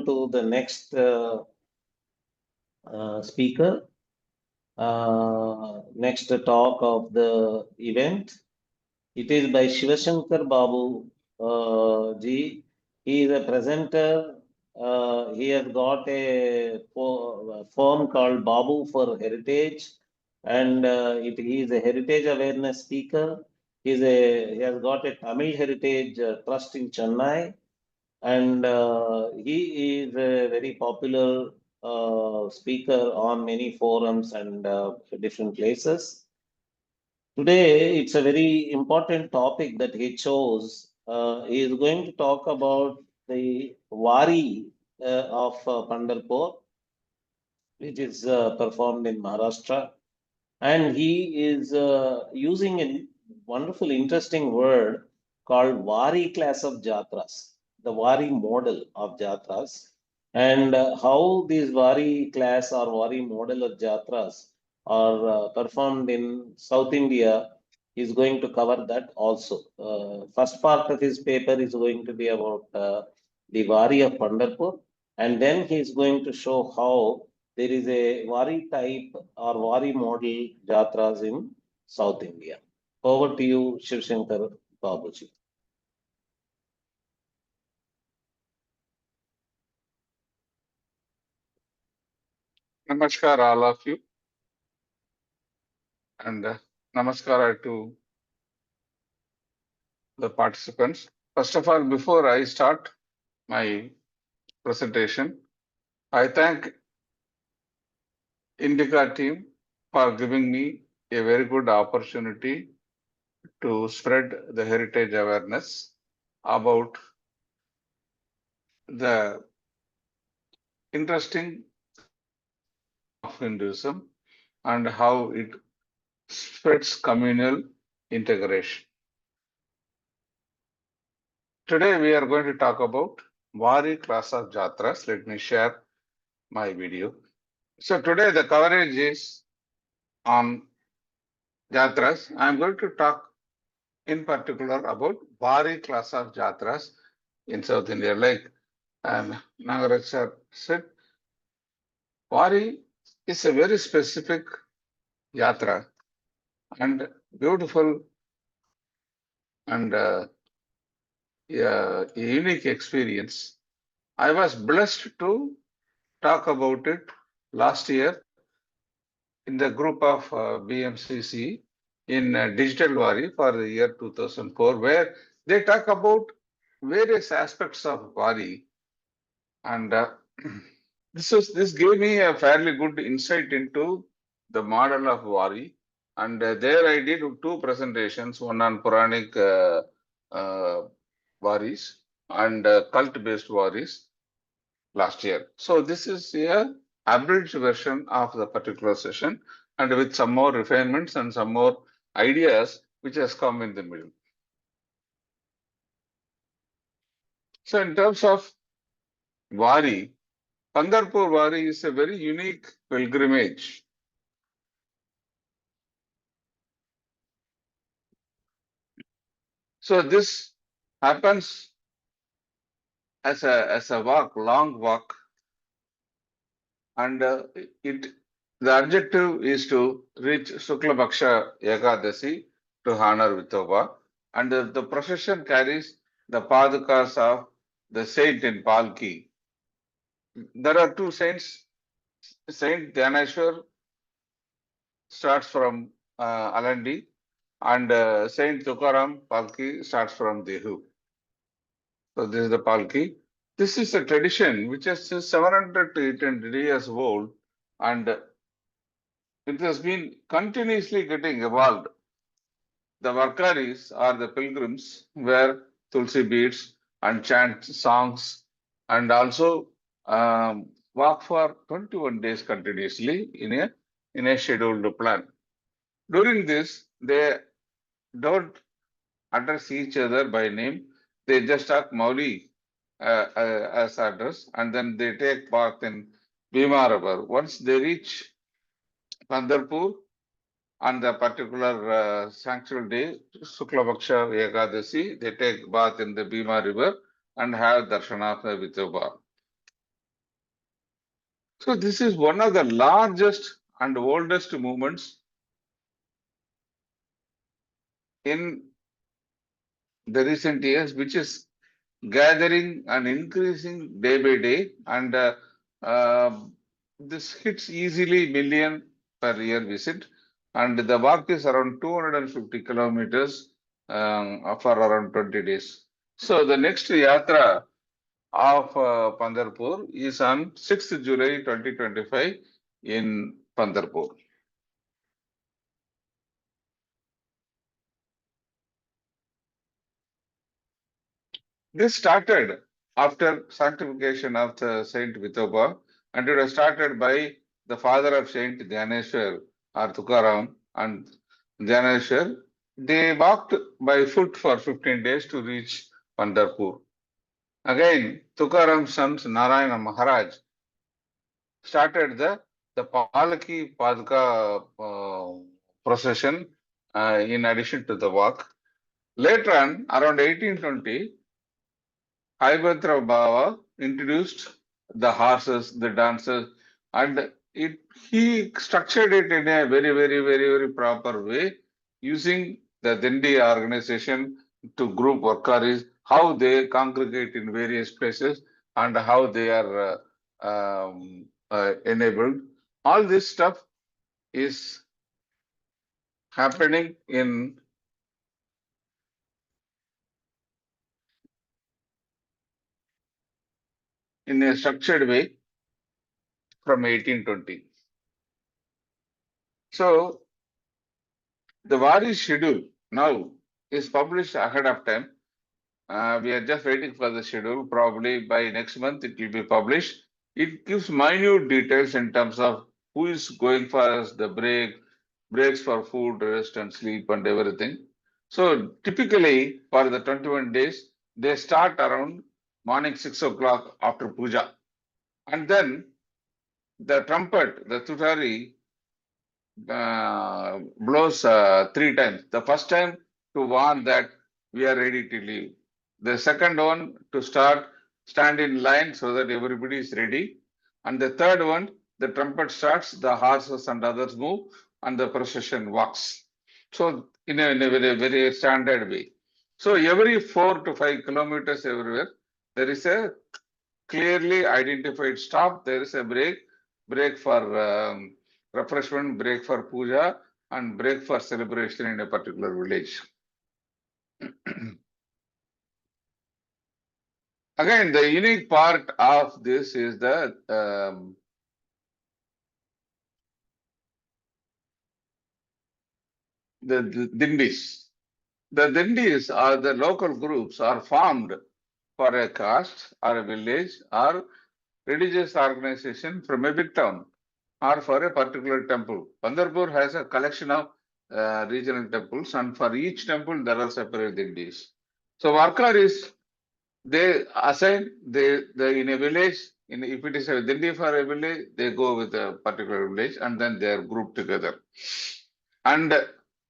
on to the next speaker. Next talk of the event. It is by Sivasankar Babu ji. He is a presenter. He has got a firm called Babu for Heritage, and he is a heritage awareness speaker. He has got a Tamil Heritage Trust in Chennai, and he is a very popular speaker on many forums and different places. Today, it's a very important topic that he chose. He is going to talk about the Wari of Pandharpur, which is performed in Maharashtra. And he is using a wonderful, interesting word called Wari class of JATRAs, the Wari model of JATRAs, and how these Wari class or Wari model of JATRAs are performed in South India. Is going to cover that also. First part of his paper is going to be about the Wari of Pandharpur, and then he is going to show how there is a Wari type or Wari model Jatras in South India. Over to you, Shivshankar Babuji. Namaskar, all of you, and namaskar to the participants. First of all, before I start my presentation, I thank INDICA team for giving me a very good opportunity to spread the heritage awareness about the interesting of Hinduism and how it spreads communal integration. Today we are going to talk about Wari class of Jatras. Let me share my video. So today the coverage is on Jatras. I am going to talk in particular about Wari class of Jatras in South India. Like Nagaraj sir said, Wari is a very specific Yatra and beautiful and a unique experience. I was blessed to talk about it last year in the group of BMCC in Digital Wari for the year 2004, where they talk about various aspects of Wari, and this gave me a fairly good insight into the model of Wari. And there I did two presentations, one on Puranic Waris and cult-based Waris last year. So this is a abridged version of the particular session, and with some more refinements and some more ideas which has come in the middle. So in terms of Wari, Pandharpur Wari is a very unique pilgrimage. So this happens as a walk, long walk, and the objective is to reach Aashaadha Ekadashi to honor Vithoba, and the procession carries the padukas of the saint in palki. There are two saints. Sant Dnyaneshwar starts from Alandi, and Sant Tukaram palki starts from Dehu. So this is the palki. This is a tradition which is 700 to 800 years old, and it has been continuously getting evolved. The warkaris are the pilgrims wear tulsi beads and chant songs, and also walk for 21 days continuously in a scheduled plan. During this, they don't address each other by name. They just talk Mauli as address, and then they take part in Bhima River. Once they reach Pandharpur on the particular sanctuary day, Aashaadha Ekadashi, they take bath in the Bhima River and have darshan of the Vithoba. So this is one of the largest and oldest movements in the recent years, which is gathering and increasing day by day, and uh, this hits easily million per year visit, and the walk is around 250 kilometers for around 20 days. So the next yatra of Pandharpur is on 6th July 2025 in Pandharpur. This started after sanctification of the Saint Vithoba, and it was started by the father of Saint Dnyaneshwar or Tukaram and Dnyaneshwar. They walked by foot for 15 days to reach Pandharpur. Again, Tukaram's son Narayana Maharaj started the palki padka procession in addition to the walk. Later on, around 1820, Baba introduced the horses, the dancers, and he structured it in a very proper way, using the Dindi organization to group warkaris, how they congregate in various places, and how they are enabled. All this stuff is happening in a structured way from 1820. So the Wari schedule now is published ahead of time. We are just waiting for the schedule. Probably by next month it will be published. It gives minute details in terms of who is going for the breaks for food, rest, and sleep, and everything. So typically for the 21 days, they start around morning 6 o'clock after puja, and then the trumpet, the tutari, blows 3 times. The first time to warn that we are ready to leave. The second one to stand in line so that everybody is ready. And the third one, the trumpet starts, the horses and others move, and the procession walks. So in a very standard way. So every 4 to 5 kilometers everywhere, there is a clearly identified stop. There is a break for refreshment, break for puja, and break for celebration in a particular village. Again, the unique part of this is the dindis. The dindis are the local groups are formed for a caste or a village or religious organization from a big town or for a particular temple. Pandharpur has a collection of regional temples, and for each temple there are separate deities. So warkaris, they assign they in a village. If it is a dindi for a village, they go with a particular village, and then they are grouped together. And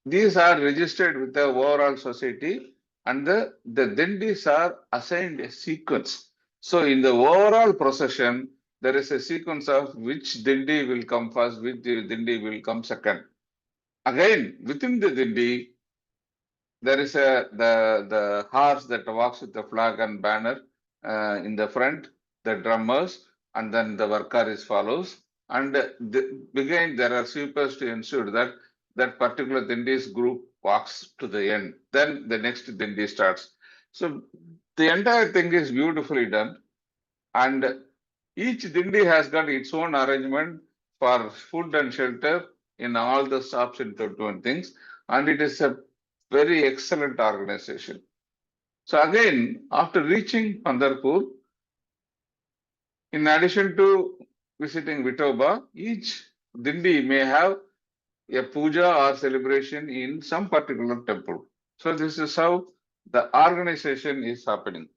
these are registered with the overall society, and the dindis are assigned a sequence. So in the overall procession, there is a sequence of which dindi will come first, which dindi will come second. Again, within the dindi, there is the horse that walks with the flag and banner in the front, the drummers, and then the warkaris follows. And again, there are sweepers to ensure that that particular Dindi's group walks to the end. Then the next Dindi starts. So the entire thing is beautifully done, and each Dindi has got its own arrangement for food and shelter in all the stops and things, and it is a very excellent organization. So again, after reaching Pandharpur, in addition to visiting Vithoba, each Dindi may have a puja or celebration in some particular temple. So this is how the organization is happening.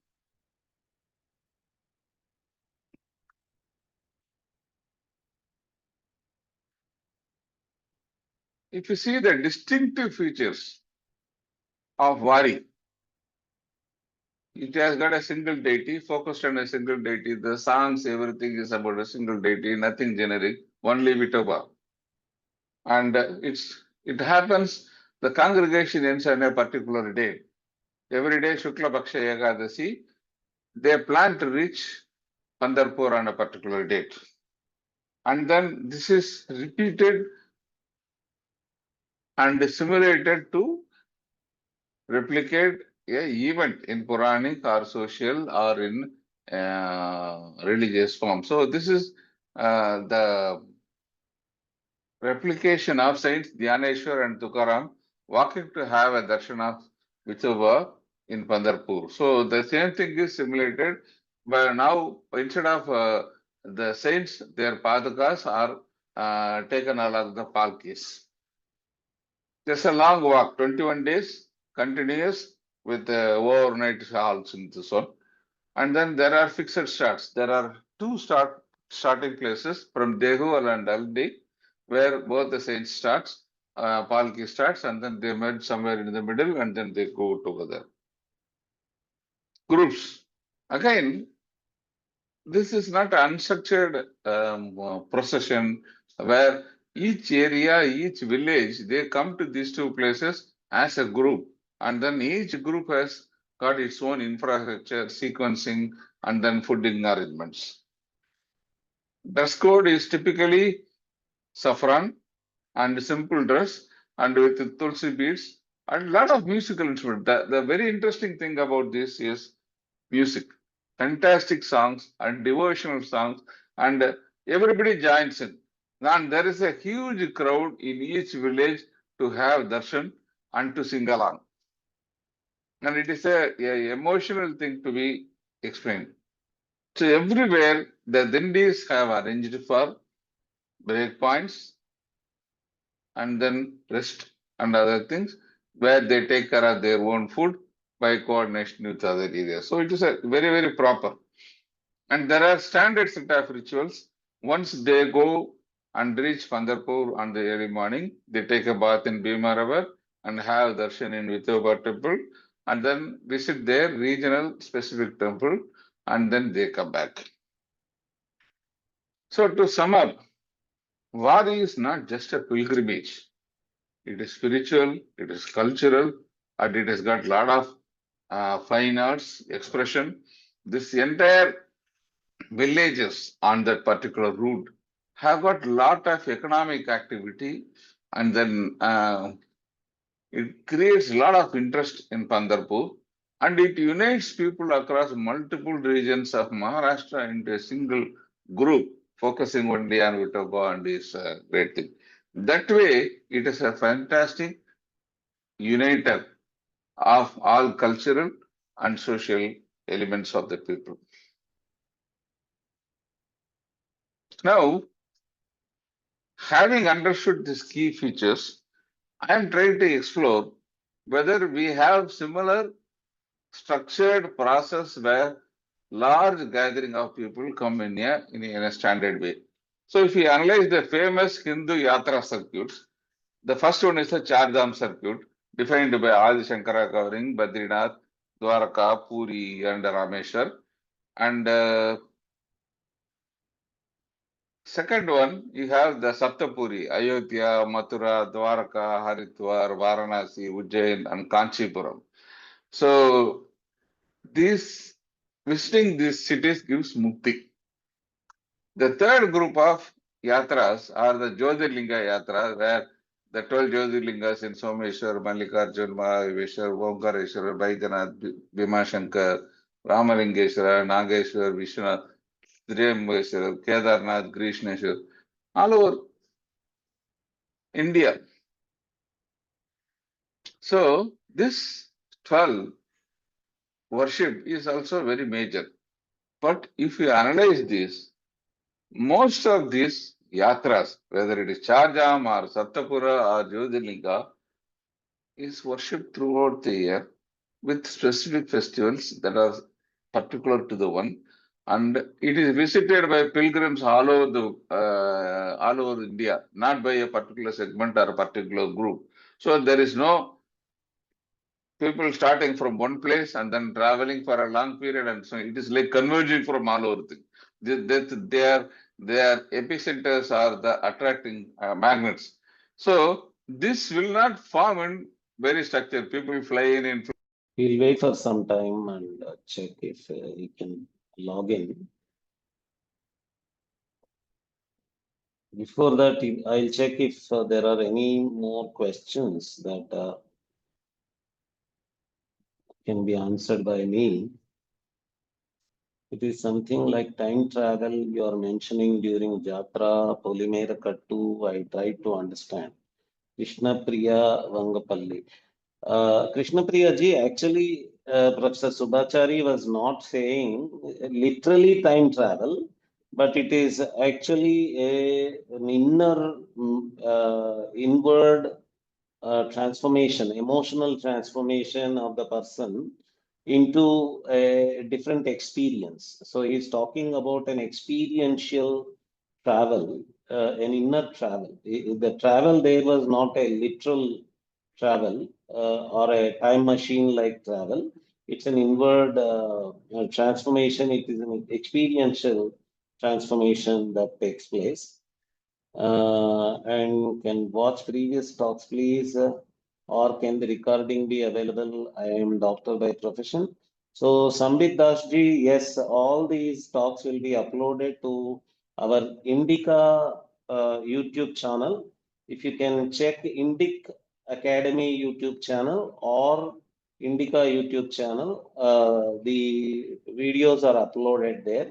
If you see the distinctive features of Wari, It has got a single deity, focused on a single deity. The songs, everything is about a single deity, nothing generic, only Vithoba. And it happens, the congregation ends on a particular day. Every day, Shukla Paksha Ekadashi, they plan to reach Pandharpur on a particular date. And then this is repeated and simulated to replicate a event in Puranic or social or in religious form. So this is the replication of Saints Dnyaneshwar and Tukaram walking to have a darshan of Vithoba in Pandharpur. So the same thing is simulated, but now instead of the saints, their padakas are taken along the palkis. Just a long walk, 21 days, continuous with overnight halts in this one. And then there are fixed starts. There are two starting places from Dehu and Alandi, where both the saints starts, Palki starts, and then they meet somewhere in the middle, and then they go together. Groups. Again, this is not an unstructured procession where each area, each village, they come to these two places as a group, and then each group has got its own infrastructure, sequencing, and then fooding arrangements. Dress code is typically saffron and simple dress and with tulsi beads and a lot of musical instruments. The very interesting thing about this is music. Fantastic songs and devotional songs, and everybody joins in. And there is a huge crowd in each village to have darshan and to sing along. And it is a emotional thing to be explained. So everywhere the deities have arranged for breakpoints and then rest and other things where they take care of their own food by coordination with other areas. So it is a very, very proper. And there are standard set of rituals. Once they go and reach Pandharpur on the early morning, they take a bath in Bhima River and have darshan in Vithoba temple and then visit their regional specific temple and then they come back. So to sum up, Wari is not just a pilgrimage. It is spiritual, it is cultural, and it has got a lot of fine arts expression. This entire villages on that particular route have got lot of economic activity, and then it creates a lot of interest in Pandharpur, and it unites people across multiple regions of Maharashtra into a single group, focusing only on Vithoba and this great thing. That way, it is a fantastic uniter of all cultural and social elements of the people. Now, having understood these key features, I am trying to explore whether we have similar structured process where large gathering of people come in a standard way. So if we analyze the famous Hindu Yatra circuits, the first one is the Char Dham circuit, defined by Adi Shankara covering Badrinath, Dwarka, Puri, and Rameshwar. And second one, you have the Saptapuri, Ayodhya, Mathura, Dwarka, Haridwar, Varanasi, Ujjain, and Kanchipuram. So visiting these cities gives mukti. The third group of yatras are the Jyotirlinga Yatra, where the 12 Jyotirlingas in Someshwar, Mallikarjun, Mahadeveshwar, Omkareshwar, Baidyanath, Bhimashankar, Ramalingeshwara, Nageshwar, Vishwanath, Triambakeshwar, Kedarnath, Krishneshwar, all over India. So this 12 worship is also very major. But if you analyze this, most of these yatras, whether it is Charjam or Sattapura or Jyotirlinga, is worshipped throughout the year with specific festivals that are particular to the one, and it is visited by pilgrims all over India, not by a particular segment or a particular group. So there is no people starting from one place and then traveling for a long period, and so it is like converging from all over the their epicenters are the attracting magnets. So this will not form in very structured. People fly in. We'll wait for some time and check if he can log in. Before that, I'll check if there are any more questions that can be answered by me. It is something like time travel you are mentioning during Jatra, Polimera Kattu. I tried to understand. Krishna Priya Vangapalli. Krishna Priya ji, actually, Professor Subhachari was not saying literally time travel, but it is actually an inward transformation, emotional transformation of the person into a different experience. So he's talking about an experiential travel, an inner travel. The travel there was not a literal travel or a time machine like travel. It's an inward transformation. It is an experiential transformation that takes place. And can watch previous talks, please, or can the recording be available? I am doctor by profession. So, Sambit Dasji, yes, all these talks will be uploaded to our INDICA YouTube channel. If you can check INDIC Academy YouTube channel or INDICA YouTube channel, the videos are uploaded there.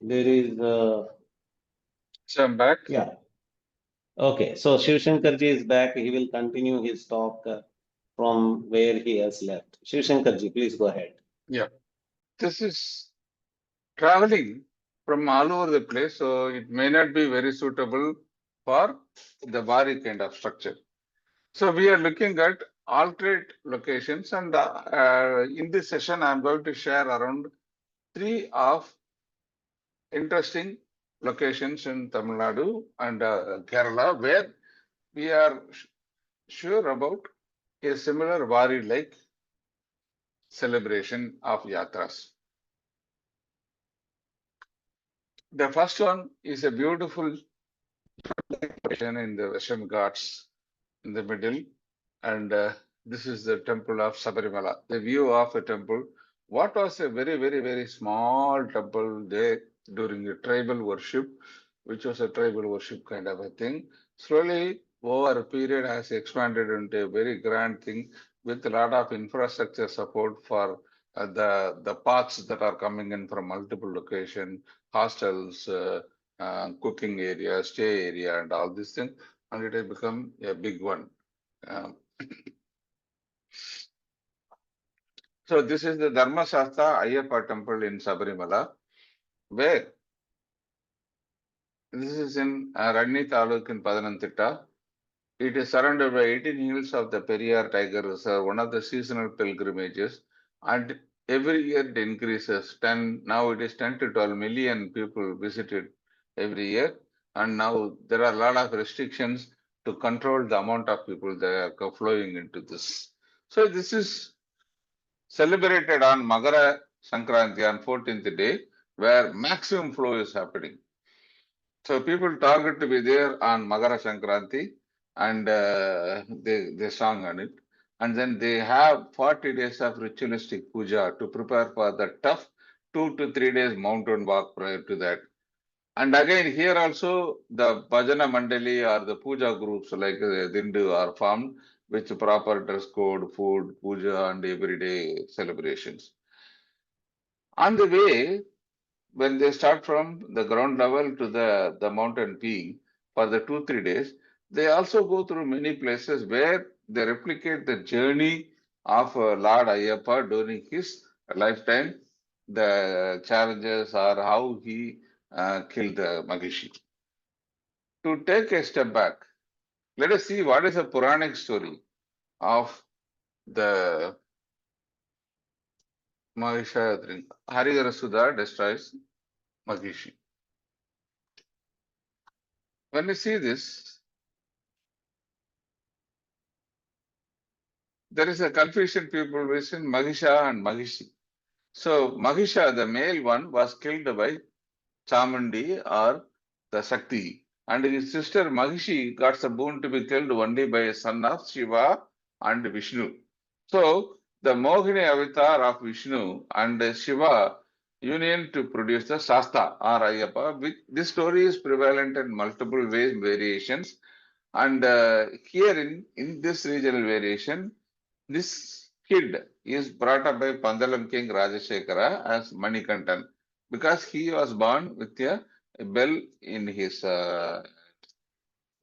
There is So I'm back. yeah. Okay, so Shivshankarji is back. He will continue his talk from where he has left. Shivshankarji, please go ahead. Yeah, this is traveling from all over the place, so it may not be very suitable for the Wari kind of structure. So we are looking at alternate locations, and in this session, I'm going to share around 3 of interesting locations in Tamil Nadu and Kerala where we are sure about a similar Wari-like celebration of Yatras. The first one is a beautiful location in the Western Ghats in the middle, and this is the temple of Sabarimala. The view of the temple. What was a very, very, very small temple there during the tribal worship, which was a tribal worship kind of a thing, slowly over a period has expanded into a very grand thing with a lot of infrastructure support for the paths that are coming in from multiple locations, hostels, cooking area, stay area, and all these things, and it has become a big one. Um, so this is the Dharmasastha Ayyappa temple in Sabarimala, where this is in Ranni Taluk in Padanantitta. It is surrounded by 18 hills of the Periyar Tiger Reserve, one of the seasonal pilgrimages, and every year it increases. Now it is 10 to 12 million people visited every year, and now there are a lot of restrictions to control the amount of people that are flowing into this. So this is celebrated on Magara Sankranti on 14th day, where maximum flow is happening. So people target to be there on Magara Sankranti, and they sung on it. And then they have 40 days of ritualistic puja to prepare for the tough 2 to 3 days mountain walk prior to that. And again, here also the Bhajana Mandali or the puja groups like Dindu are formed with proper dress code, food, puja, and everyday celebrations. On the way, when they start from the ground level to the mountain peak for the 2 3 days, they also go through many places where they replicate the journey of Lord Ayyappa during his lifetime, the challenges or how he killed the Magishi. To take a step back, let us see what is the Puranic story of the Mahishayadrin. Hariharasudha destroys Magishi. When you see this, there is a confusion people between Mahisha and Mahishi. So Mahisha, the male one, was killed by Chamundi or the Shakti. And his sister Mahishi got the boon to be killed only by a son of Shiva and Vishnu. So the Mohini avatar of Vishnu and Shiva union to produce the Shasta or Ayyappa. This story is prevalent in multiple ways, variations. And here in this regional variation, this kid is brought up by Pandalam King Rajashekara as Manikantan because he was born with a bell in his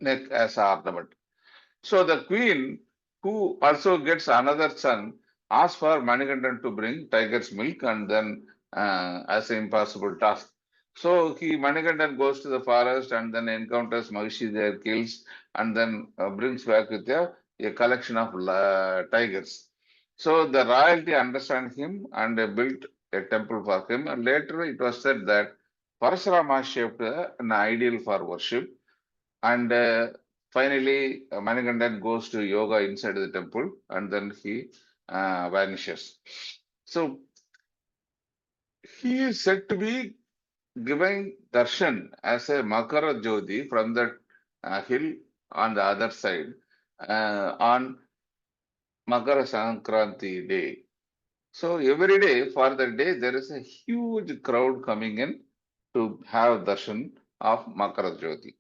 neck as an ornament. So the queen, who also gets another son, asks for Manikantan to bring tiger's milk and then as an impossible task. So Manikantan goes to the forest and then encounters Mahishi there, kills, and then brings back with a collection of tigers. So the royalty understand him and built a temple for him. And later it was said that Parashurama shaped an ideal for worship. And finally, Manikandan goes to yoga inside the temple and then he vanishes. So he is said to be giving darshan as a Makara Jyoti from that hill on the other side on Makara Sankranti day. So every day for the day there is a huge crowd coming in to have darshan of Makara Jyoti.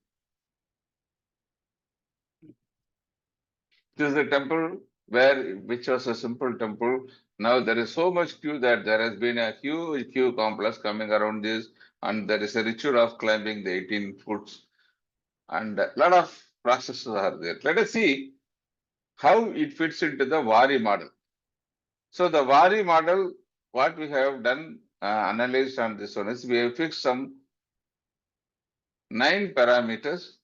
This is a temple which was a simple temple. Now there is so much queue that there has been a huge queue complex coming around this, and there is a ritual of climbing the 18 foot, and a lot of processes are there. Let us see how it fits into the Wari model. So the Wari model, what we have done, analyzed on this one is we have fixed some 9 parameters,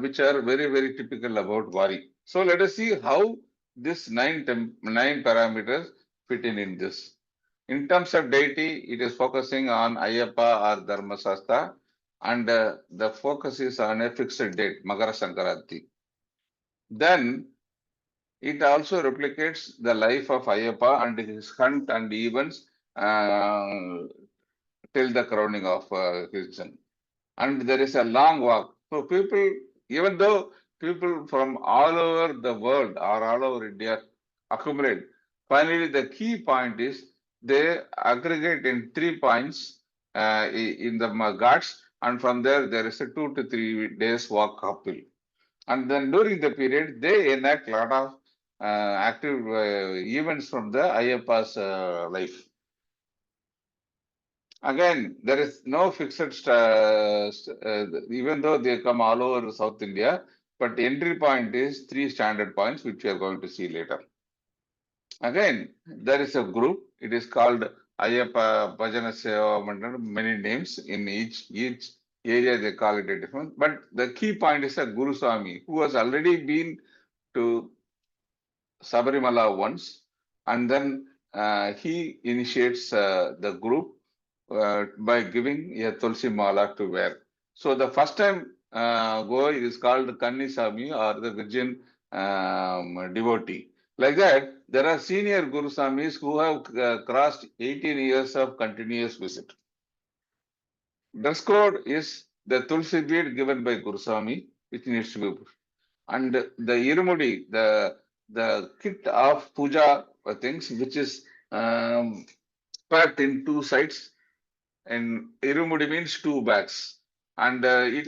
which are very typical about Wari. So let us see how this nine parameters fit in this. In terms of deity, it is focusing on Ayyappa or Dharma Shastra, and the focus is on a fixed date, Magara Sankaranti. Then it also replicates the life of Ayyappa and his hunt and events till the crowning of his son. And there is a long walk. So people, even though people from all over the world or all over India accumulate, finally the key point is they aggregate in 3 points in the Ghats, and from there is a 2 to 3 days walk uphill. And then during the period, they enact a lot of active events from the Ayyappa's life. Again, there is no fixed, even though they come all over South India, but entry point is 3 standard points, which we are going to see later. Again, there is a group, it is called Ayyappa Bhajana Seva Mandal, many names in each area they call it a different, but the key point is a Guru Swami who has already been to Sabarimala once, and then he initiates the group by giving a Tulsi Mala to wear. So the first time go is called Kanni Sami or the Virgin devotee. Like that, there are senior Guru Swamis who have crossed 18 years of continuous visit. Dress code is the Tulsi bead given by Guru Swami, which needs to be pushed. And the Irumudi, the kit of puja things, which is packed in 2 sides, and Irumudi means 2 bags, and it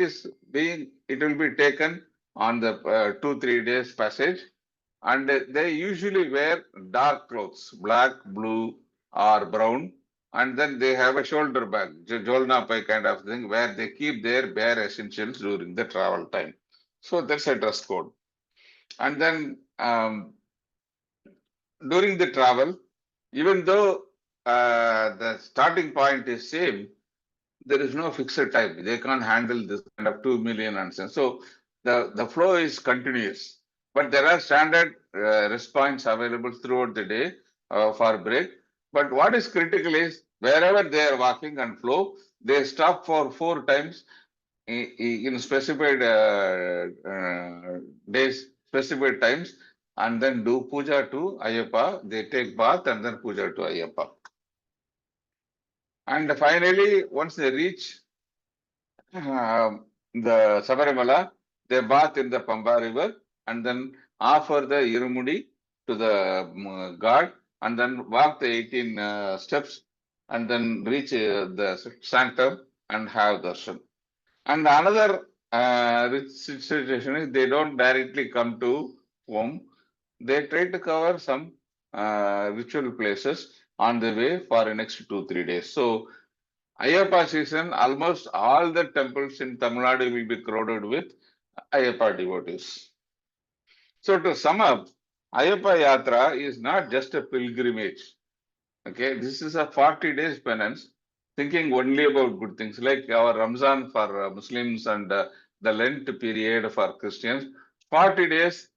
will be taken on the 2-3 days passage, and they usually wear dark clothes, black, blue, or brown, and then they have a shoulder bag, jolna pai kind of thing, where they keep their bare essentials during the travel time. So that's a dress code. And then during the travel, even though the starting point is same, there is no fixed time. They can't handle this kind of 2 million nonsense. So the flow is continuous. But there are standard rest points available throughout the day for break. But what is critical is wherever they are walking and flow, they stop for 4 times in specified days, specified times. and then do puja to Ayyappa. They take bath and then puja to Ayyappa. And finally, once they reach the Sabarimala, they bath in the Pamba River and then offer the Irumudi to the god and then walk the 18 steps and then reach the sanctum and have darshan. And another situation is they don't directly come to home. They try to cover some ritual places on the way for the next 2-3 days. So Ayyappa season, almost all the temples in Tamil Nadu will be crowded with Ayyappa devotees. So to sum up, Ayyappa Yatra is not just a pilgrimage. Okay, this is a 40 days penance, thinking only about good things like our Ramzan for Muslims and the Lent period for Christians. 40 days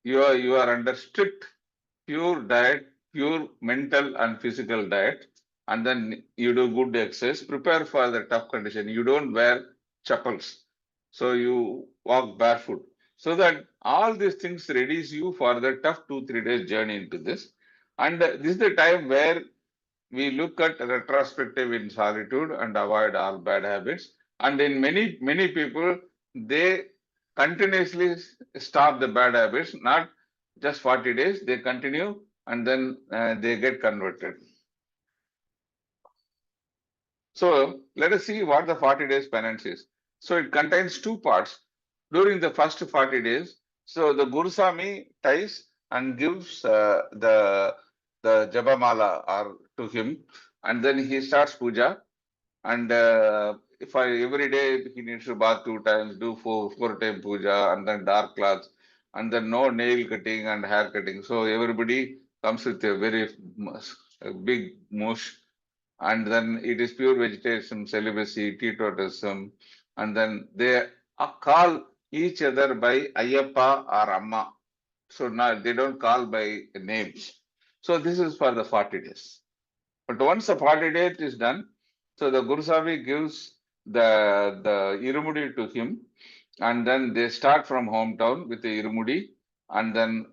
you are under strict pure diet, pure mental and physical diet, and then you do good exercise, prepare for the tough condition. You don't wear chappals, so you walk barefoot. So that all these things readies you for the tough 2-3 days journey into this. And this is the time where we look at retrospective in solitude and avoid all bad habits. And in many people, they continuously stop the bad habits, not just 40 days, they continue and then they get converted. So let us see what the 40 days penance is. So it contains two parts. During the first 40 days, so the Gurusami ties and gives the Jabamala or to him, and then he starts puja. And if every day he needs to bath 2 times, do four time puja, and then dark clothes, and then no nail cutting and hair cutting. So everybody comes with a very a big mush, and then it is pure vegetation, celibacy, teetotalism, and then they call each other by Ayyappa or Amma. So now they don't call by names. So this is for the 40 days. But once the 40 days is done, so the Gurusami gives the Irumudi to him, and then they start from hometown with the Irumudi, and then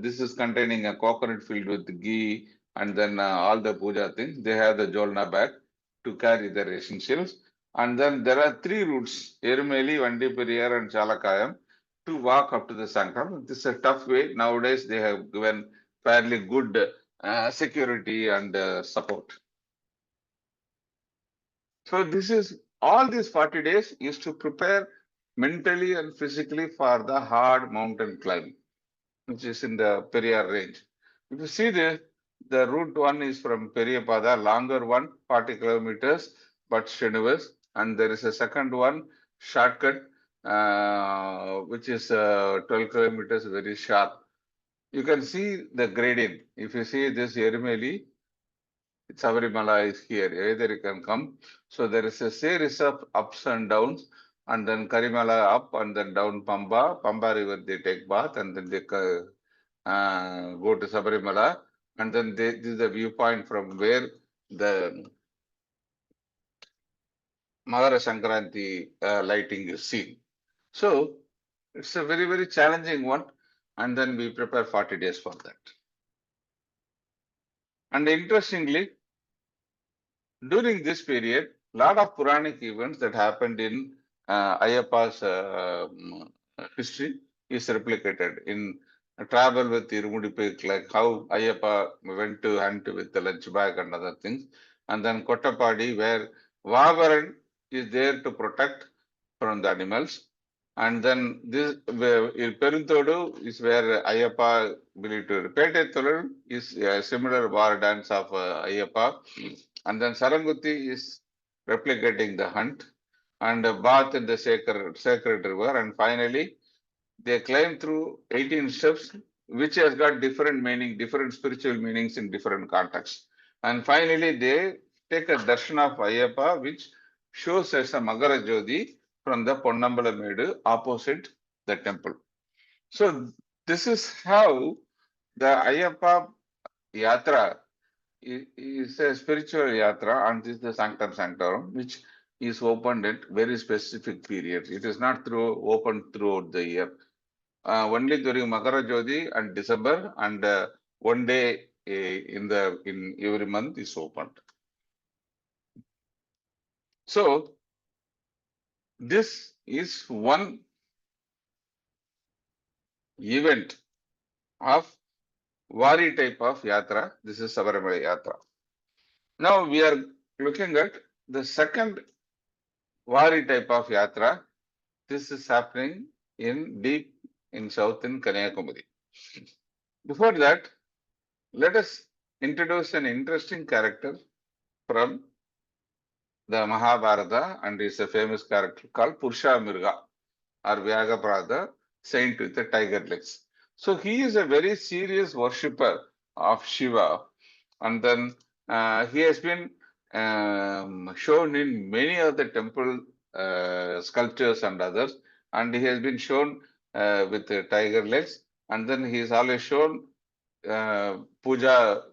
this is containing a coconut filled with ghee, and then all the puja things. They have the Jolna bag to carry their essentials. And then there are 3 routes, Erumeli, Vandiperiyar, and Chalakayam, to walk up to the sanctum. This is a tough way. Nowadays, they have given fairly good security and support. So this is all these 40 days is to prepare mentally and physically for the hard mountain climb, which is in the Periyar range. If you see this, the route 1 is from Periyapada, longer one, 40 kilometers, but strenuous. And there is a second one, shortcut, which is 12 kilometers, very sharp. You can see the gradient. If you see this Erumeli, Sabarimala is here. Either you can come. So there is a series of ups and downs, and then Karimala up and then down Pamba. Pamba River they take bath and then they go to Sabarimala, and then this is the viewpoint from where the Magara Sankranti lighting is seen. So it's a very challenging one, and then we prepare 40 days for that. And interestingly, during this period, lot of Puranic events that happened in Ayyappa's history is replicated in travel with Irumudi, like how Ayyappa went to hunt with the lunch bag and other things. And then Kottapadi, where Vavaran is there to protect from the animals. And then this Peruntodu is where Ayyappa believed to Pete Tolur is a similar war dance of Ayyappa. And then Saranguti is replicating the hunt and bath in the sacred river. And finally, they climb through 18 steps, which has got different meaning, different spiritual meanings in different contexts. And finally, they take a darshan of Ayyappa, which shows as a Magara Jyoti from the Ponnambala Medu opposite the temple. So this is how the Ayyappa Yatra is a spiritual yatra, and this is the Sanctum Sanctorum, which is opened at very specific periods. It is not open throughout the year. only during Makara Jyoti and December, and one day in every month is opened. So this is one event of Wari type of Yatra. This is Sabarimala Yatra. Now we are looking at the second Wari type of Yatra. This is happening deep in south in Kanyakumari. Before that, let us introduce an interesting character from the Mahabharata, and is a famous character called Purushamirga or Vyagaprada, saint with the tiger legs. So he is a very serious worshipper of Shiva, and then he has been shown in many of the temple sculptures and others, and he has been shown with the tiger legs, and then he is always shown doing puja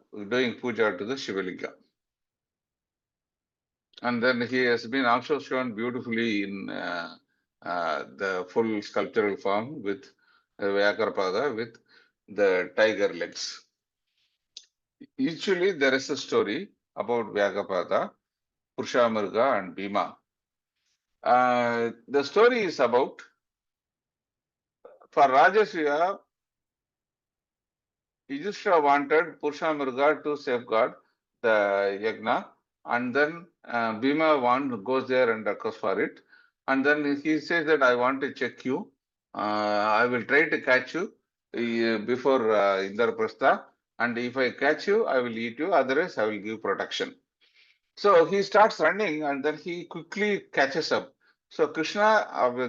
to the Shivalinga. And then he has been also shown beautifully in the full sculptural form with Vyakarpada with the tiger legs. Usually there is a story about Vyagapada, Purushamirga and Bhima. The story is about, for Rajasuya, Yudhishthira wanted Purushamirga to safeguard the yagna, and then Bhima goes there and requests for it, and then he says that I want to check you, I will try to catch you before Indraprastha, and if I catch you, I will eat you, otherwise I will give protection. So he starts running, and then he quickly catches up. So Krishna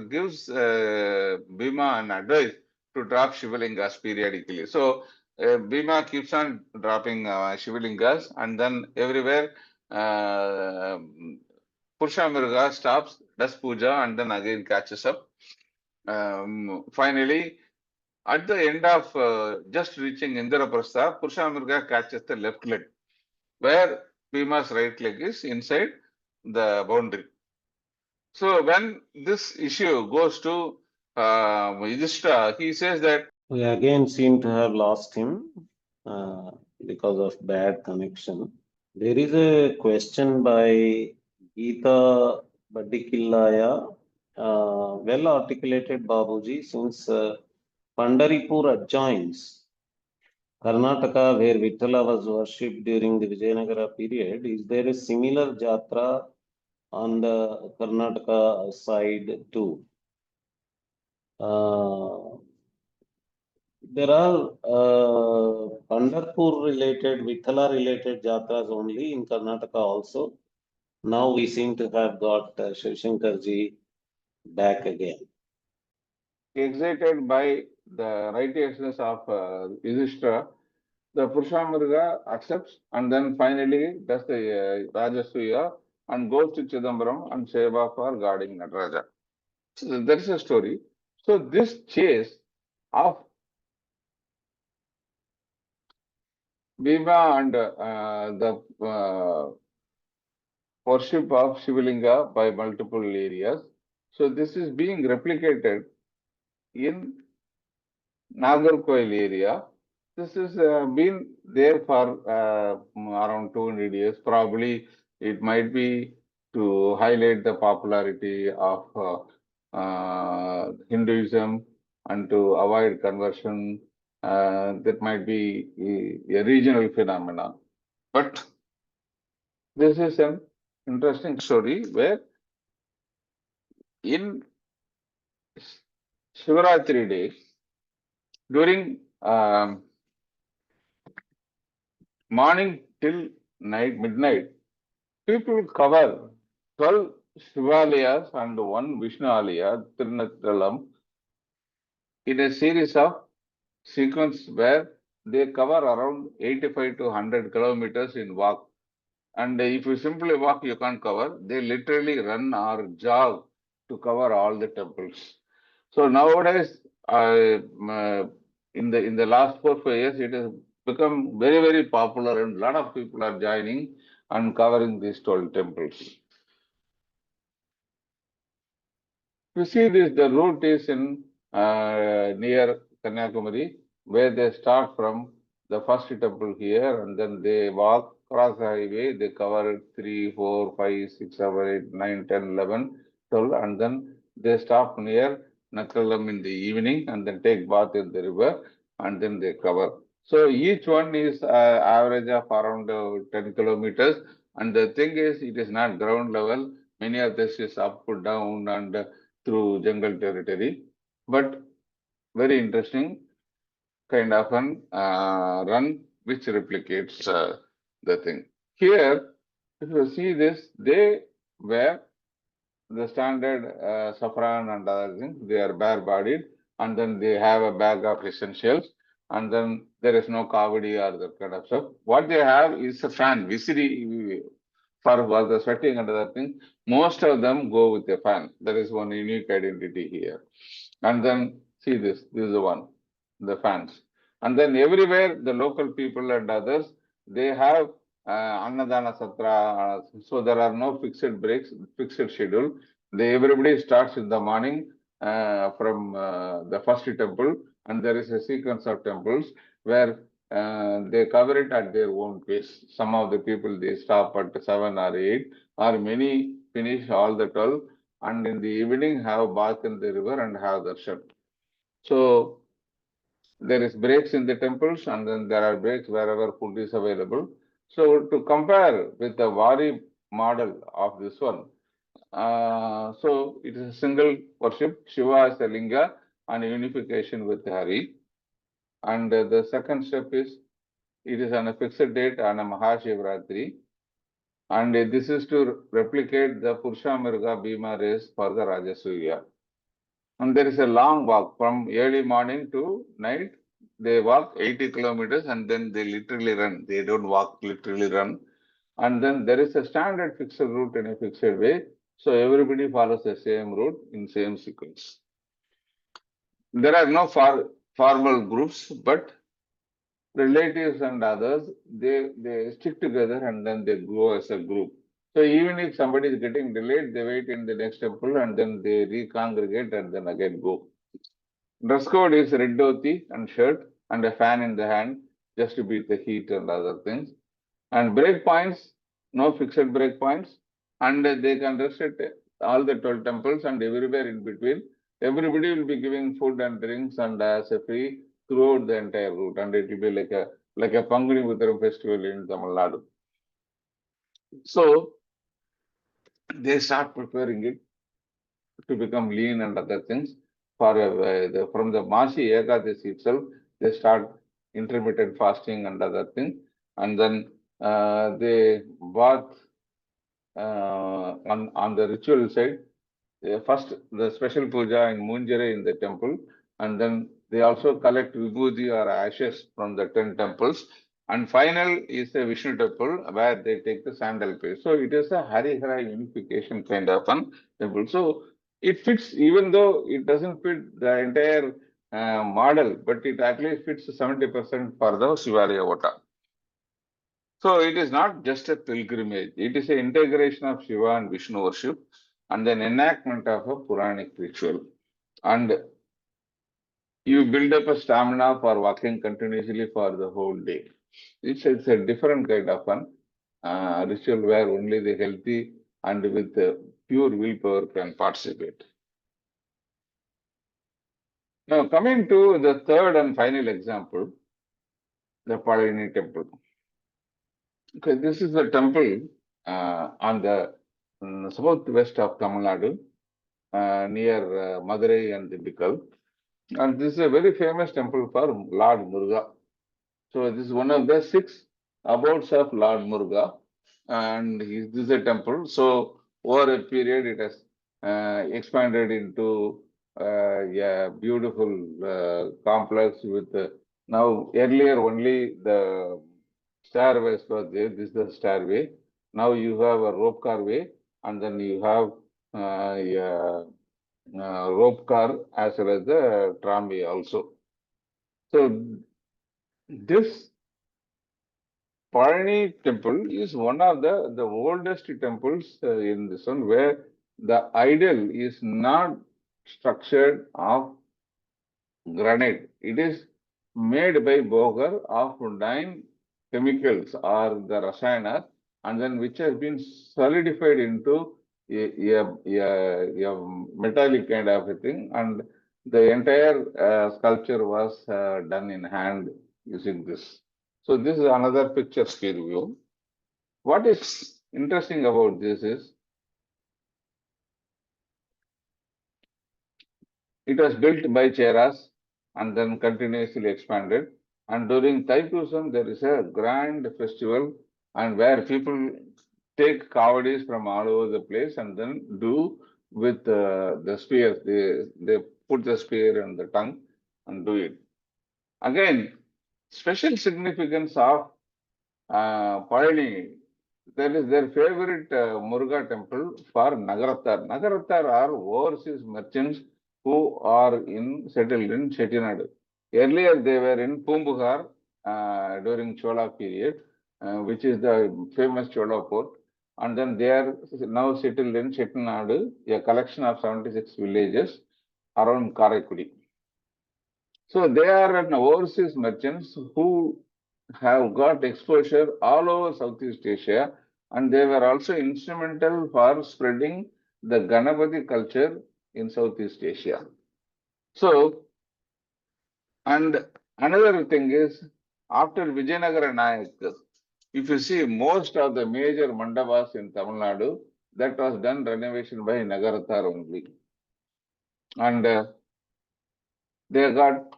gives Bhima an advice to drop Shivalingas periodically. So Bhima keeps on dropping Shivalingas, and then everywhere Purushamirga stops, does puja, and then again catches up. Finally, at the end of just reaching Indraprastha, Purushamirga catches the left leg, where Bhima's right leg is inside the boundary. So when this issue goes to Yudhishthira, he says that we again seem to have lost him because of bad connection. There is a question by Geeta Badikillaya, well articulated Babuji, since Pandharpur adjoins Karnataka, where Vithala was worshipped during the Vijayanagara period. Is there a similar Jatra on the Karnataka side too? There are Pandharpur related, Vithala related Jatras only in Karnataka also. Now we seem to have got Shivasankarji back again. excited by the righteousness of Yudhishthira, the Purushamirga accepts, and then finally does the Rajasuya and goes to Chidambaram and Seva for guarding Nataraja. So there is a story. So this chase of Bhima and the worship of Shivalinga by multiple areas. So this is being replicated in Nagarkoil area. This has been there for around 200 years. Probably it might be to highlight the popularity of Hinduism and to avoid conversion. That might be a regional phenomenon. But this is an interesting story where in Shivaratri day, during morning till midnight, people cover 12 Shivalayas and one Vishnu Alaya, Tirunakkalam, in a series of sequence where they cover around 85 to 100 kilometers in walk. And if you simply walk, you can't cover. They literally run or jog to cover all the temples. So nowadays, in the last 4 5 years, it has become very, very popular, and a lot of people are joining and covering these 12 temples. You see this, the route is in near Kanyakumari, where they start from the first temple here, and then they walk across the highway. They cover 3, 4, 5, 6, 7, 8, 9, 10, 11, 12, and then they stop near Nakalam in the evening, and then take bath in the river, and then they cover. So each one is average of around 10 kilometers, and the thing is, it is not ground level. Many of this is up, down, and through jungle territory. But very interesting kind of an run which replicates the thing. Here, if you see this, they wear the standard saffron and other things. They are bare-bodied, and then they have a bag of essentials, and then there is no kavadi or that kind of stuff. What they have is a fan, visiri for the sweating and other things. Most of them go with a fan. There is one unique identity here. And then see this is the one, the fans. And then everywhere the local people and others, they have Annadana Satra, so there are no fixed breaks, fixed schedule. Everybody starts in the morning from the first temple, and there is a sequence of temples where they cover it at their own pace. Some of the people they stop at 7 or 8, or many finish all the 12, and in the evening have bath in the river and have darshan. So there is breaks in the temples, and then there are breaks wherever food is available. So to compare with the Wari model of this one, so it is a single worship, Shiva as a linga and unification with Hari. And the second step is it is on a fixed date on a Mahashivratri. And this is to replicate the Purusha Mirga Bhima race for the Rajasuya. And there is a long walk from early morning to night. They walk 80 kilometers and then they literally run. They don't walk, literally run. And then there is a standard fixed route in a fixed way. So everybody follows the same route in same sequence. There are no formal groups, but relatives and others, they stick together and then they go as a group. So even if somebody is getting delayed, they wait in the next temple and then they recongregate and then again go. Dress code is red dhoti and shirt and a fan in the hand just to beat the heat and other things. And break points, no fixed break points, and they can rest at all the 12 temples and everywhere in between. Everybody will be giving food and drinks and as a free throughout the entire route, and it will be like a Panguni Uttaram festival in Tamil Nadu. So they start preparing it to become lean and other things. For from the Masi Ekadashi itself, they start intermittent fasting and other things, and then they bath on the ritual side. First, the special puja in Munjare in the temple, and then they also collect vibhuti or ashes from the 10 temples. And final is a Vishnu temple where they take the sandal paste. So it is a Harihara unification kind of an temple. So it fits, even though it doesn't fit the entire model, but it at least fits 70% for the Shivalaya Vata. So it is not just a pilgrimage, it is an integration of Shiva and Vishnu worship and an enactment of a Puranic ritual. And you build up a stamina for walking continuously for the whole day. It's a different kind of an ritual where only the healthy and with pure willpower can participate. Now, coming to the third and final example, the Palani temple. Okay, this is the temple on the southwest of Tamil Nadu, near Madurai and Dibbikal. And this is a very famous temple for Lord Muruga. So this is one of the 6 abodes of Lord Muruga, and this is a temple. So over a period, it has expanded into a beautiful complex with now earlier only the stairways was there. This is the stairway. Now you have a rope car way, and then you have rope car as well as the tramway also. So this Parani temple is one of the oldest temples in this one, where the idol is not structured of granite. It is made by Boger of 9 chemicals or the rasayana, and then which has been solidified into a metallic kind of a thing, and the entire sculpture was done in hand using this. So this is another picture scale view. What is interesting about this is it was built by Cheras and then continuously expanded. And during Thaipusam, there is a grand festival and where people take kavadis from all over the place and then do with the spear. They put the spear and the tongue and do it. Again, special significance of Palani, that is their favorite Muruga temple for Nagarattar. Nagarattar are overseas merchants who are settled in Chettinad. Earlier they were in Pumbugar during Chola period, which is the famous Chola port. And then they are now settled in Chettinad, a collection of 76 villages around Karaikudi. So they are an overseas merchants who have got exposure all over Southeast Asia, and they were also instrumental for spreading the Ganapati culture in Southeast Asia. So, and another thing is, after Vijayanagara Nayak, if you see most of the major mandavas in Tamil Nadu, that was done renovation by Nagarathar only. And they got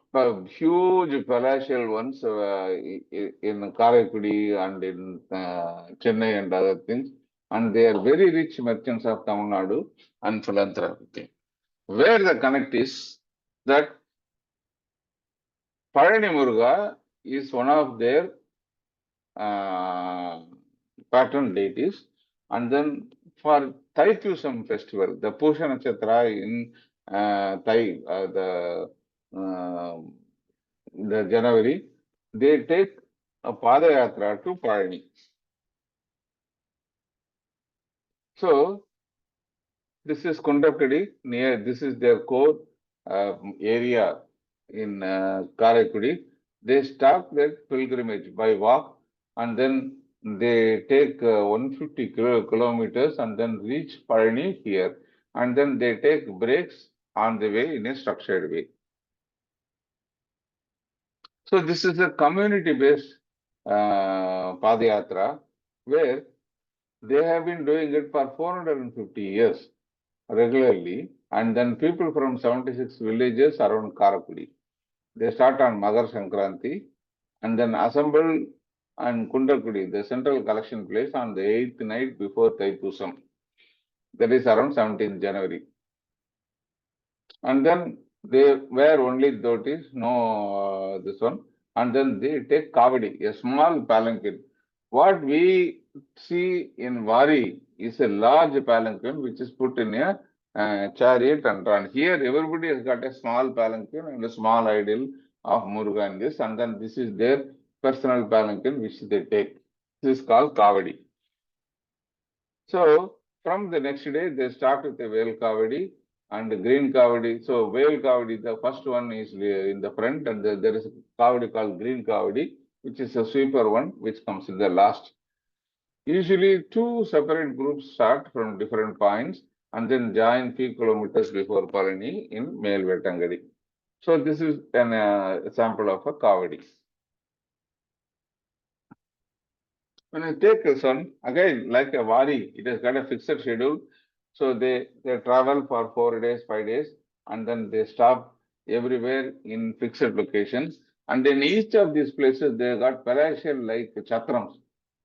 huge palatial ones in Karaikudi and in Chennai and other things. And they are very rich merchants of Tamil Nadu and philanthropy. Where the connect is that Palani Muruga is one of their patron deities. And then for Thaipusam festival, the Pusha Nakshatra in the January, they take a Padayatra to Palani. So this is Kundapkadi near, this is their core area in Karaikudi. They start their pilgrimage by walk and then they take 150 kilometers and then reach Palani here. And then they take breaks on the way in a structured way. So this is a community-based Padayatra where they have been doing it for 450 years regularly, and then people from 76 villages around Karakudi. They start on Magar Sankranti and then assemble on Kundakudi, the central collection place, on the 8th night before Thaipusam. That is around 17th January. And then they wear only dhotis, no this one, and then they take kavadi, a small palanquin. What we see in Wari is a large palanquin which is put in a chariot and run. Here everybody has got a small palanquin and a small idol of Muruga in this, and then this is their personal palanquin which they take. This is called kavadi. So from the next day they start with the Vel kavadi and the green kavadi. So Vel kavadi, the first one is in the front, and there is a kavadi called green kavadi, which is a sweeper one, which comes in the last. Usually two separate groups start from different points and then join few kilometers before Palani in Melvetangadi. So this is an example of a kavadi. When you take this one, again, like a Wari, it has got a fixed schedule. So they travel for 4 days, 5 days, and then they stop everywhere in fixed locations. And in each of these places, they got palatial like chatrams,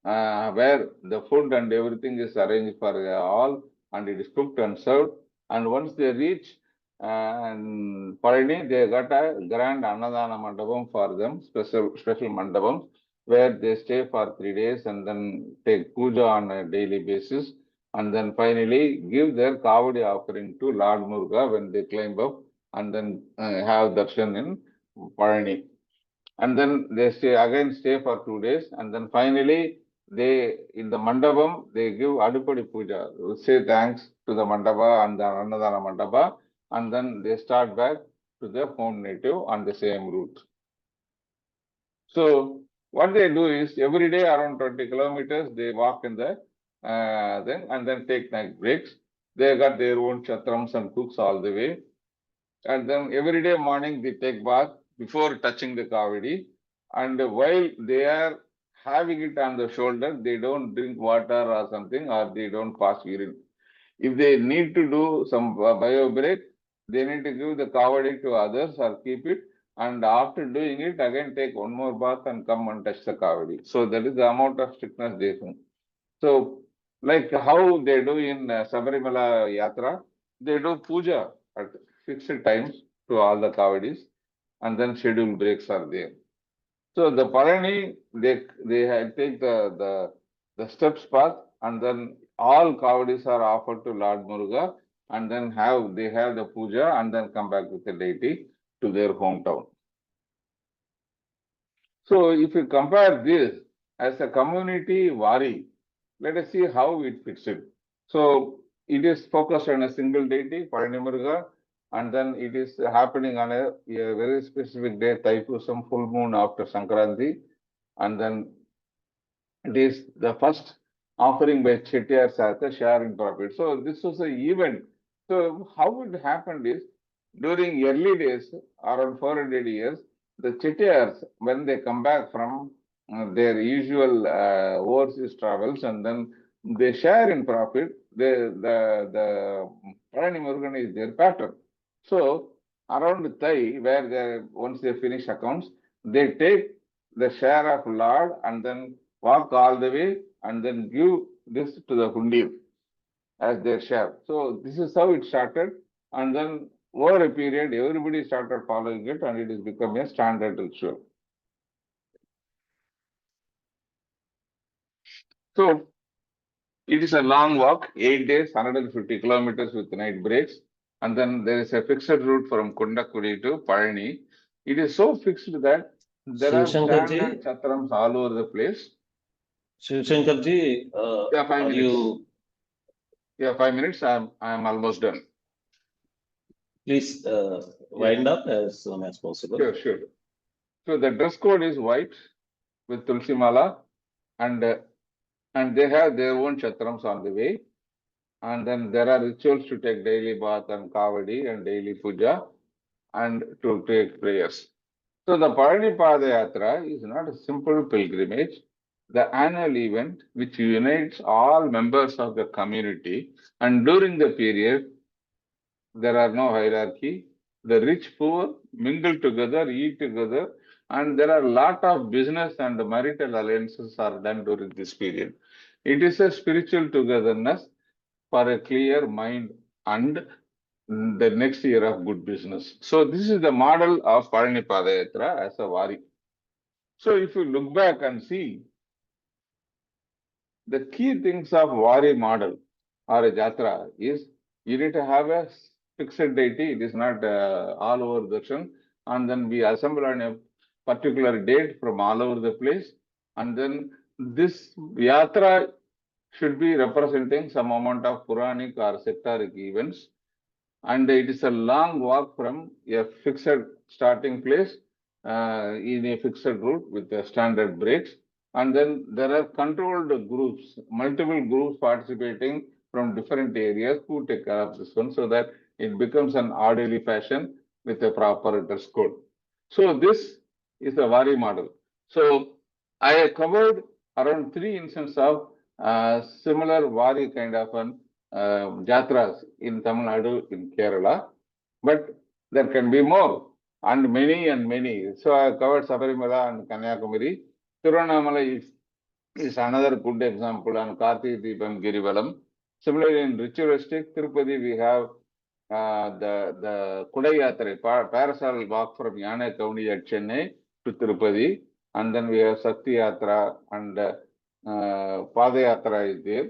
where the food and everything is arranged for all, and it is cooked and served. And once they reach Palani, they got a grand Annadana Mandapam for them, special mandapams, where they stay for 3 days and then take puja on a daily basis, and then finally give their kavadi offering to Lord Muruga when they climb up and then have darshan in Palani. And then they stay for 2 days, and then finally they in the mandapam they give Adupadi puja, say thanks to the mandapa and the Annadana mandapa, and then they start back to their home native on the same route. So what they do is every day around 20 kilometers, they walk in the thing and then take night breaks. They got their own chatrams and cooks all the way. And then every day morning they take bath before touching the kavadi. And while they are having it on the shoulder, they don't drink water or something, or they don't pass urine. If they need to do some bio break, they need to give the kavadi to others or keep it. And after doing it, again take one more bath and come and touch the kavadi. So that is the amount of strictness they do. So, like how they do in Sabarimala Yatra, they do puja at fixed times to all the kavadis, and then scheduled breaks are there. So the Parani, they take the steps path, and then all kavadis are offered to Lord Muruga, and then they have the puja, and then come back with the deity to their hometown. So if you compare this as a community Wari, let us see how it fits in. So it is focused on a single deity, Parani Muruga, and then it is happening on a very specific day, Thaipusam, full moon after Sankranti, and then it is the first offering by Chettiars as a share in profit. So this was an event. So how it happened is, during early days, around 400 years, the Chettiars, when they come back from their usual overseas travels, and then they share in profit, the Parani Murugan is their pattern. So around Thai, where once they finish accounts, they take the share of Lord and then walk all the way and then give this to the Hundi as their share. So this is how it started, and then over a period, everybody started following it, and it has become a standard ritual. So it is a long walk, 8 days, 150 kilometers with night breaks, and then there is a fixed route from Kundakudi to Parani. It is so fixed that there are standard chatrams all over the place. Shivshankarji, Yeah, 5 minutes. you... Yeah, 5 minutes. I'm almost done. Please wind up as soon as possible. Sure. So the dress code is white with Tulsi Mala, and they have their own chatrams on the way. And then there are rituals to take daily bath and kavadi and daily puja and to take prayers. So the Parani Padayatra is not a simple pilgrimage. The annual event which unites all members of the community, and during the period, there are no hierarchy. The rich, poor mingle together, eat together, and there are a lot of business and marital alliances are done during this period. It is a spiritual togetherness for a clear mind and the next year of good business. So this is the model of Parani Padayatra as a Wari. So if you look back and see, the key things of Wari model or a Jatra is you need to have a fixed deity. It is not all over darshan, and then we assemble on a particular date from all over the place, and then this Yatra should be representing some amount of Puranic or sectaric events, and it is a long walk from a fixed starting place in a fixed route with the standard breaks. And then there are controlled groups, multiple groups participating from different areas who take care of this one, so that it becomes an orderly fashion with a proper dress code. So this is the Wari model. So I have covered around 3 instances of similar Wari kind of an JATRAs in Tamil Nadu, in Kerala, but there can be more and many. So I covered Sabarimala and Kanyakumari. Tirunamala is another good example on Karthi Deepam Girivalam. Similarly, in ritualistic Tirupati, we have the Kudayatra, parasol walk from Yana County at Chennai to Tirupati, and then we have Sakti Yatra and Padayatra is there.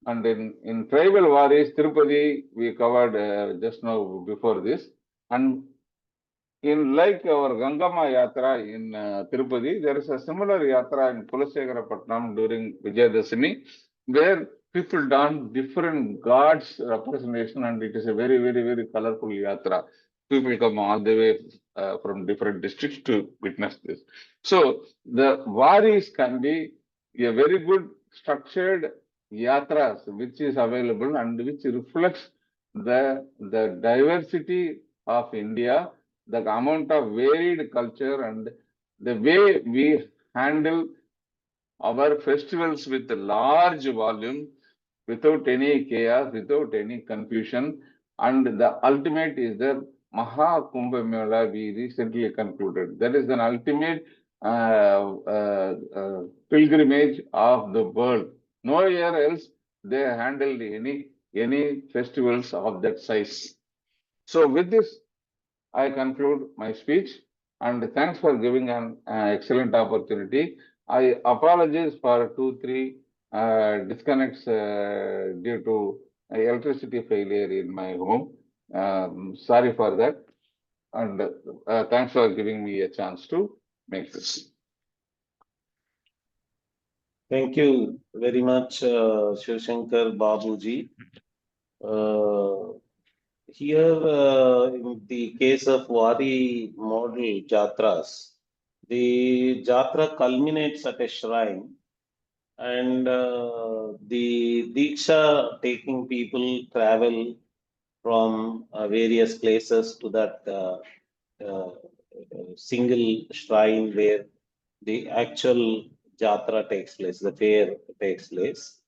And in tribal Waris, Tirupati, we covered just now before this. And in like our Gangama Yatra in Tirupati, there is a similar Yatra in Kulasegarapatnam during Vijayadashami, where people don different gods representation, and it is a very colorful Yatra. People come all the way from different districts to witness this. So the Waris can be a very good structured yatras which is available and which reflects the diversity of India, the amount of varied culture and the way we handle our festivals with a large volume without any chaos, without any confusion. And the ultimate is the Maha Kumbh Mela we recently concluded. That is an ultimate pilgrimage of the world. Nowhere else they handled any festivals of that size. So with this, I conclude my speech and thanks for giving an excellent opportunity. I apologize for 2-3 disconnects due to electricity failure in my home. Sorry for that. And thanks for giving me a chance to make this. Thank you very much, Shivashankar Babuji. Here, in the case of Wari model JATRAs, the JATRA culminates at a shrine, and the Diksha taking people travel from various places to that single shrine where the actual Jatra takes place, the fair takes place.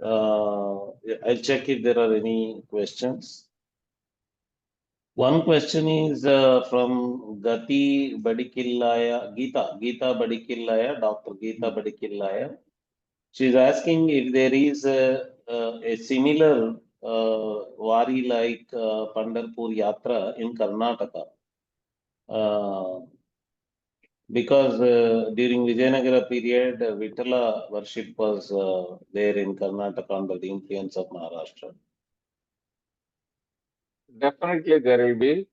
I'll check if there are any questions. One question is from Gati Badikillaya, Geeta Badikillaya, Dr. Geeta Badikillaya. She's asking if there is a similar Wari like Pandharpur Yatra in Karnataka. Because during Vijayanagara period, Vittala worship was there in Karnataka under the influence of Maharashtra. Definitely there will be.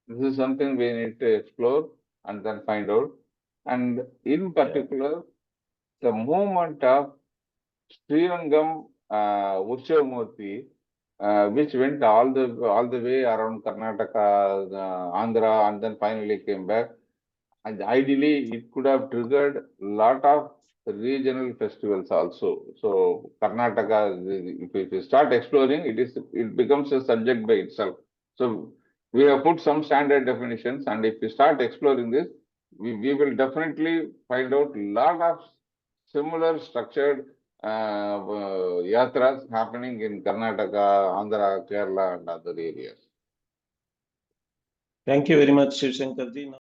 This is something we need to explore and then find out. And in particular, the movement of Srirangam Utshavamurti, which went all the way around Karnataka, Andhra, and then finally came back. And ideally, it could have triggered a lot of regional festivals also. So Karnataka, if you start exploring, it becomes a subject by itself. So we have put some standard definitions, and if you start exploring this, we will definitely find out a lot of similar structured yatras happening in Karnataka, Andhra, Kerala, and other areas. Thank you very much, Shivshankarji.